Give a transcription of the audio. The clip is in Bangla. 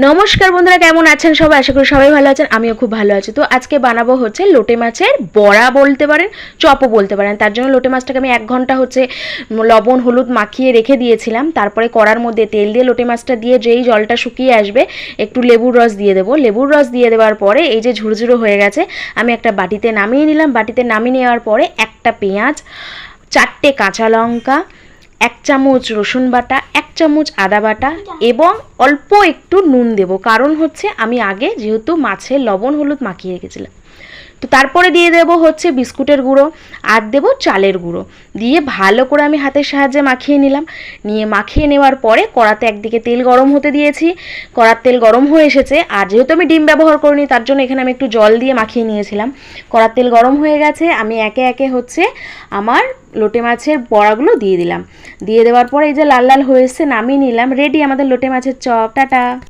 নমস্কার বন্ধুরা, কেমন আছেন সবাই? আশা করি সবাই ভালো আছেন, আমিও খুব ভালো আছি। তো আজকে বানাবো হচ্ছে লোটে মাছের বড়া বলতে পারেন, চপও বলতে পারেন। তার জন্য লোটে মাছটাকে আমি 1 ঘন্টা হচ্ছে লবণ হলুদ মাখিয়ে রেখে দিয়েছিলাম। তারপরে কড়ার মধ্যে তেল দিয়ে লোটে মাছটা দিয়ে যেই জলটা শুকিয়ে আসবে একটু লেবুর রস দিয়ে দেবো। লেবুর রস দিয়ে দেওয়ার পরে এই যে ঝুরঝুরো হয়ে গেছে, আমি একটা বাটিতে নামিয়ে নিলাম। বাটিতে নামিয়ে নেওয়ার পরে একটা পেঁয়াজ, 4টে কাঁচা লঙ্কা, 1 চামচ রসুন বাটা, 1 চামচ আদা বাটা এবং অল্প একটু নুন দেব। কারণ হচ্ছে আমি আগে যেহেতু মাছে লবণ হলুদ মাখিয়ে রেখেছিলাম। তো তারপরে দিয়ে দেব হচ্ছে বিস্কুটের গুঁড়ো আর দেব চালের গুঁড়ো, দিয়ে ভালো করে আমি হাতের সাহায্যে মাখিয়ে নিলাম। মাখিয়ে নেওয়ার পরে কড়াতে একদিকে তেল গরম হতে দিয়েছি। কড়ার তেল গরম হয়ে এসেছে, আর যেহেতু আমি ডিম ব্যবহার করিনি তার জন্য এখানে আমি একটু জল দিয়ে মাখিয়ে নিয়েছিলাম। কড়ার তেল গরম হয়ে গেছে, আমি একে একে হচ্ছে আমার লোটে মাছের বড়াগুলো দিয়ে দিলাম। দিয়ে দেওয়ার পরে এই যে লাল লাল হয়ে এসছে, নামিয়ে নিলাম। রেডি আমাদের লোটে মাছের চপ। টাটা।